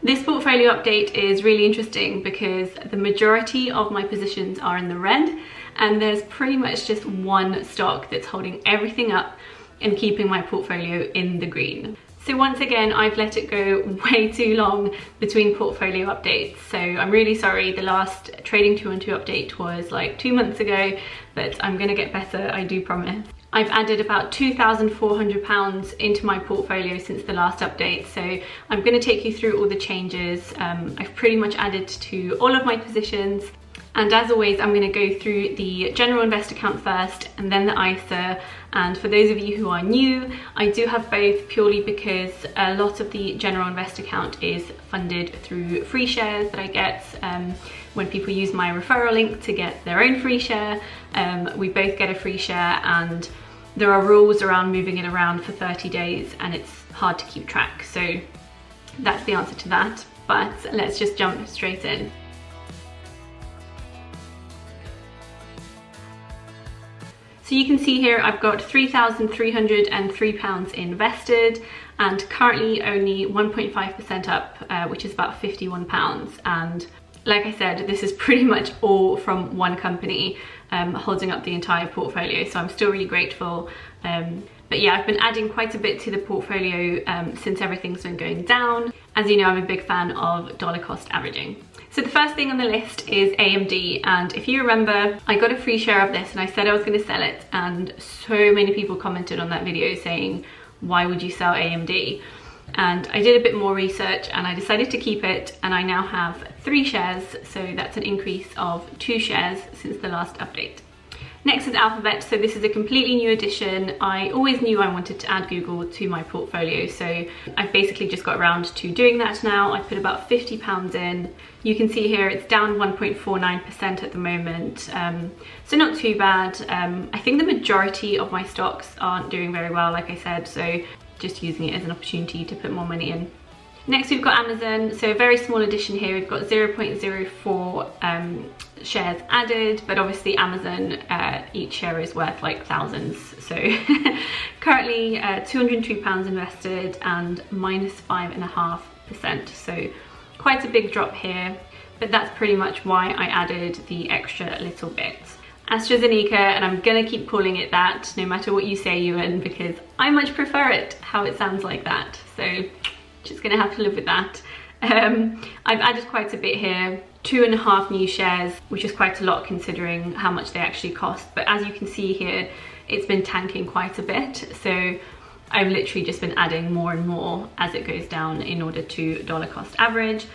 This portfolio update is really interesting because the majority of my positions are in the red, and there's pretty much just one stock that's holding everything up and keeping my portfolio in the green. So once again, I've let it go way too long between portfolio updates. So I'm really sorry. The last Trading 212 update was like 2 months ago, but I'm gonna get better, I do promise. I've added about £2,400 into my portfolio since the last update. So I'm gonna take you through all the changes. I've pretty much added to all of my positions. And as always, I'm going to go through the general investor account first and then the ISA. And for those of you who are new, I do have both purely because a lot of the general investor account is funded through free shares that I get when people use my referral link to get their own free share. We both get a free share, and there are rules around moving it around for 30 days and it's hard to keep track. So that's the answer to that, but let's just jump straight in. So you can see here I've got £3,303 invested and currently only 1.5% up, which is about £51. And like I said, this is pretty much all from one company holding up the entire portfolio. So I'm still really grateful. But yeah, I've been adding quite a bit to the portfolio since everything's been going down. As you know, I'm a big fan of dollar cost averaging. So the first thing on the list is AMD, and if you remember, I got a free share of this and I said I was going to sell it, and so many people commented on that video saying, why would you sell AMD? And I did a bit more research and I decided to keep it, and I now have 3 shares, so that's an increase of 2 shares since the last update. Next is Alphabet. So this is a completely new addition. I always knew I wanted to add Google to my portfolio, so I've basically just got around to doing that now. I put about £50 in. You can see here it's down 1.49% at the moment, so not too bad. I think the majority of my stocks aren't doing very well, like I said, so just using it as an opportunity to put more money in. Next we've got Amazon, so a very small addition here. We've got 0.04 shares added, but obviously Amazon, each share is worth like thousands. So currently £202 invested and minus 5.5%. So quite a big drop here, but that's pretty much why I added the extra little bit. AstraZeneca, and I'm gonna keep calling it that no matter what you say, Ewan, because I much prefer it how it sounds like that. So just gonna have to live with that. I've added quite a bit here, 2.5 new shares, which is quite a lot considering how much they actually cost. But as you can see here, it's been tanking quite a bit. So I've literally just been adding more and more as it goes down in order to dollar cost average.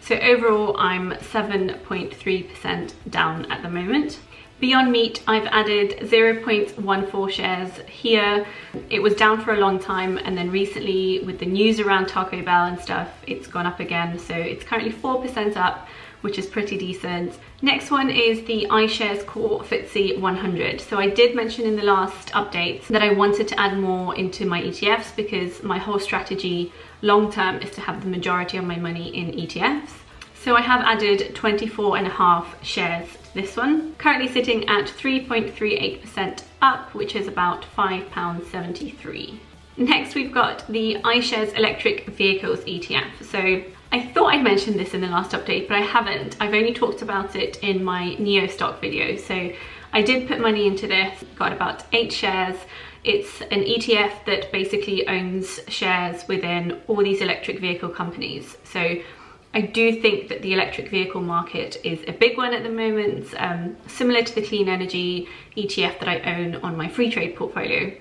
So overall, I'm 7.3% down at the moment. Beyond Meat, I've added 0.14 shares here. It was down for a long time, and then recently with the news around Taco Bell and stuff, it's gone up again. So it's currently 4% up, which is pretty decent. Next one is the iShares Core FTSE 100. So I did mention in the last update that I wanted to add more into my ETFs because my whole strategy long term is to have the majority of my money in ETFs. So I have added 24.5 shares to this one, currently sitting at 3.38% up, which is about £5.73. Next, we've got the iShares Electric Vehicles ETF. So I thought I'd mentioned this in the last update, but I haven't. I've only talked about it in my Neo stock video. So I did put money into this, got about 8 shares. It's an ETF that basically owns shares within all these electric vehicle companies. So I do think that the electric vehicle market is a big one at the moment, similar to the clean energy ETF that I own on my free trade portfolio.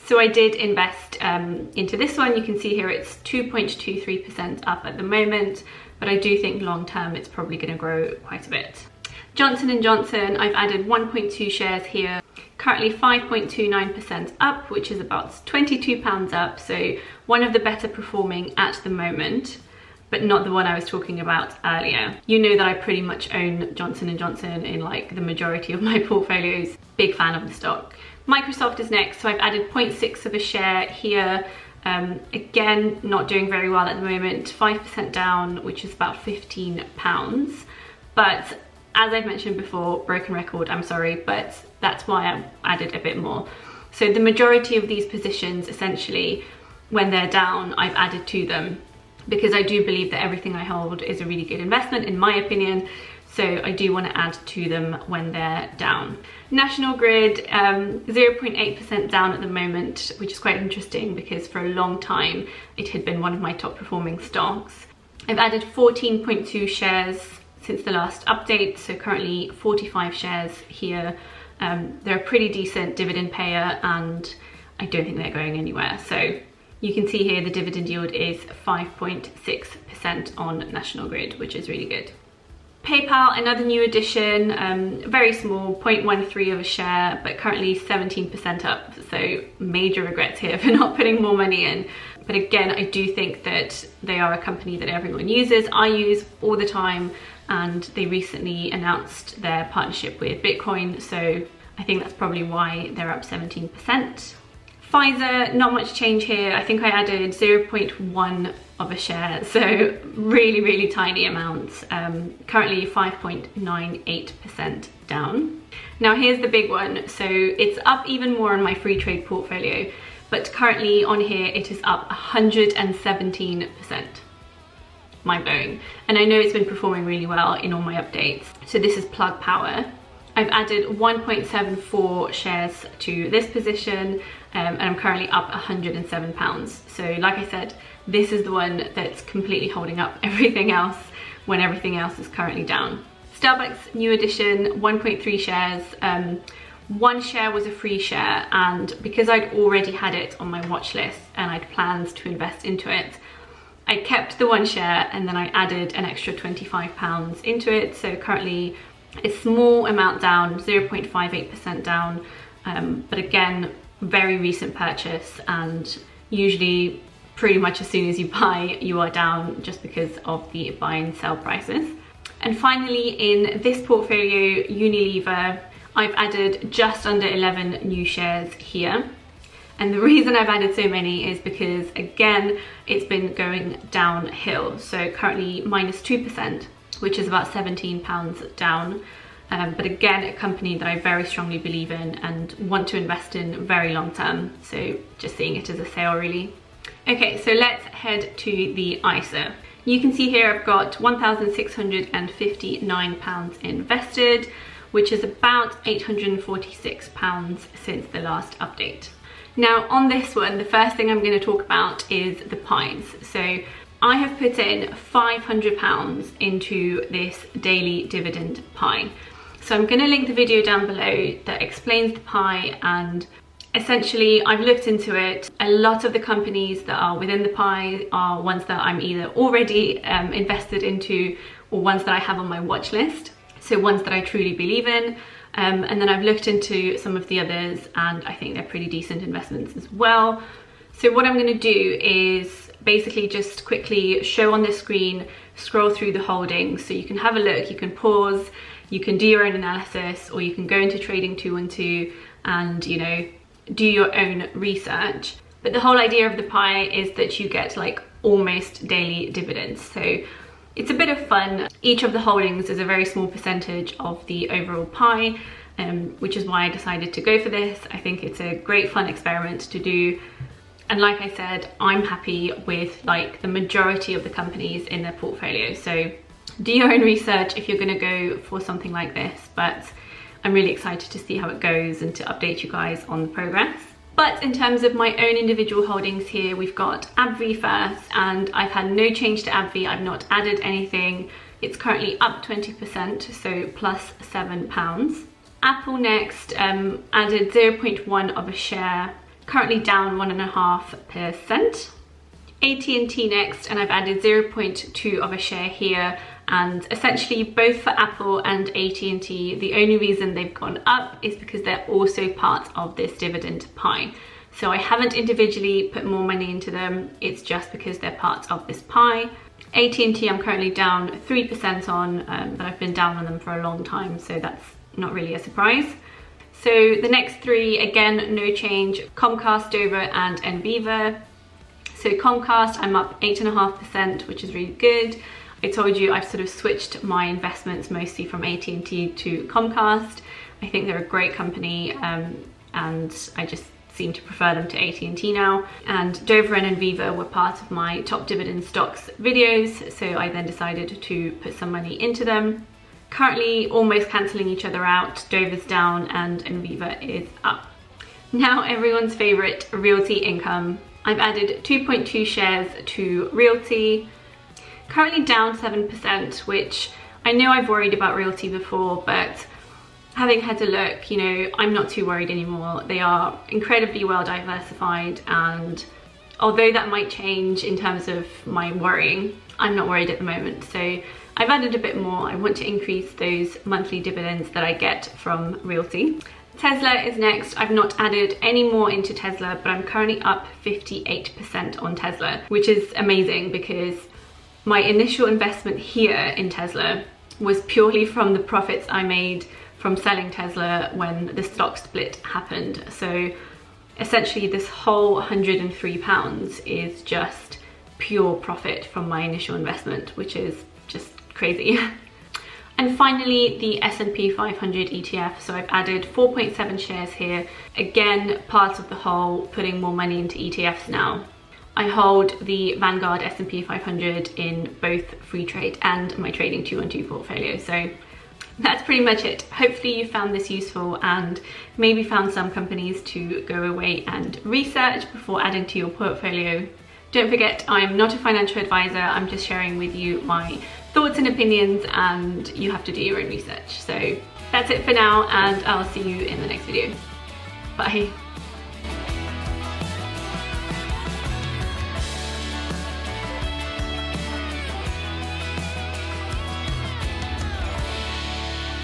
So I did invest into this one. You can see here it's 2.23% up at the moment, but I do think long term it's probably going to grow quite a bit. Johnson & Johnson, I've added 1.2 shares here, currently 5.29% up, which is about £22 up, so one of the better performing at the moment, but not the one I was talking about earlier. You know that I pretty much own Johnson & Johnson in like the majority of my portfolios. Big fan of the stock. Microsoft is next, so I've added 0.6 of a share here. Again, not doing very well at the moment, 5% down, which is about £15. But as I've mentioned before, broken record, I'm sorry, but that's why I added a bit more. So the majority of these positions, essentially, when they're down, I've added to them. because I do believe that everything I hold is a really good investment in my opinion. So I do want to add to them when they're down. National Grid, 0.8% down at the moment, which is quite interesting because for a long time it had been one of my top performing stocks. I've added 14.2 shares since the last update, so currently 45 shares here. They're a pretty decent dividend payer and I don't think they're going anywhere. So you can see here the dividend yield is 5.6% on National Grid, which is really good. PayPal, another new addition, very small, 0.13 of a share, but currently 17% up. So major regrets here for not putting more money in. But again, I do think that they are a company that everyone uses. I use all the time, and they recently announced their partnership with Bitcoin. So I think that's probably why they're up 17%. Pfizer, not much change here. I think I added 0.1 of a share, so really tiny amounts. Currently 5.98% down. Now here's the big one. So it's up even more on my free trade portfolio, but currently on here it is up 117%. Mind blowing. And I know it's been performing really well in all my updates. So this is Plug Power. I've added 1.74 shares to this position, and I'm currently up £107. So like I said, this is the one that's completely holding up everything else when everything else is currently down. Starbucks, new addition, 1.3 shares. One share was a free share, and because I'd already had it on my watch list and I'd planned to invest into it, I kept the one share and then I added an extra £25 into it. So currently a small amount down, 0.58% down, but again, very recent purchase, and usually pretty much as soon as you buy, you are down just because of the buy and sell prices. And finally, in this portfolio, Unilever, I've added just under 11 new shares here. And the reason I've added so many is because, again, it's been going downhill. So currently minus 2%, which is about £17 down. But again, a company that I very strongly believe in and want to invest in very long term. So just seeing it as a sale really. Okay, so let's head to the ISA. You can see here I've got £1,659 invested, which is about £846 since the last update. Now on this one, the first thing I'm going to talk about is the pies. So I have put in £500 into this daily dividend pie. So I'm going to link the video down below that explains the pie, and essentially I've looked into it. A lot of the companies that are within the pie are ones that I'm either already invested into or ones that I have on my watch list. So ones that I truly believe in. And then I've looked into some of the others and I think they're pretty decent investments as well. So what I'm going to do is basically just quickly show on the screen, scroll through the holdings so you can have a look, you can pause, you can do your own analysis, or you can go into Trading 212 and, you know, do your own research. But the whole idea of the pie is that you get like almost daily dividends. So it's a bit of fun. Each of the holdings is a very small percentage of the overall pie, which is why I decided to go for this. I think it's a great fun experiment to do. And like I said, I'm happy with like the majority of the companies in their portfolio. So do your own research if you're gonna go for something like this, but I'm really excited to see how it goes and to update you guys on the progress. But in terms of my own individual holdings here, we've got AbbVie first, and I've had no change to AbbVie. I've not added anything. It's currently up 20%, so plus £7. Apple next, added 0.1 of a share, currently down 1.5%. AT&T next, and I've added 0.2 of a share here. And essentially both for Apple and AT&T, the only reason they've gone up is because they're also part of this dividend pie. So I haven't individually put more money into them, it's just because they're part of this pie. AT&T I'm currently down 3% on, but I've been down on them for a long time, so that's not really a surprise. So the next three, again, no change: Comcast, Dover and Enviva. So Comcast, I'm up 8.5%, which is really good. I told you I've sort of switched my investments mostly from AT&T to Comcast. I think they're a great company, and I just seem to prefer them to AT&T now. And Dover and Viva were part of my top dividend stocks videos, so I then decided to put some money into them. Currently almost cancelling each other out. Dover's down and Viva is up. Now everyone's favourite, Realty Income. I've added 2.2 shares to Realty, currently down 7%, which I know I've worried about Realty before, but having had a look, you know, I'm not too worried anymore. They are incredibly well diversified, and although that might change in terms of my worrying, I'm not worried at the moment. So I've added a bit more. I want to increase those monthly dividends that I get from Realty. Tesla is next. I've not added any more into Tesla, but I'm currently up 58% on Tesla, which is amazing because my initial investment here in Tesla was purely from the profits I made from selling Tesla when the stock split happened. So essentially this whole £103 is just pure profit from my initial investment, which is just crazy. And finally, the S&P 500 ETF. So I've added 4.7 shares here. Again, part of the whole putting more money into ETFs now. I hold the Vanguard S&P 500 in both free trade and my trading 2-on-2 portfolio. So that's pretty much it. Hopefully you found this useful and maybe found some companies to go away and research before adding to your portfolio. Don't forget, I'm not a financial advisor. I'm just sharing with you my thoughts and opinions, and you have to do your own research. So that's it for now, and I'll see you in the next video. Bye.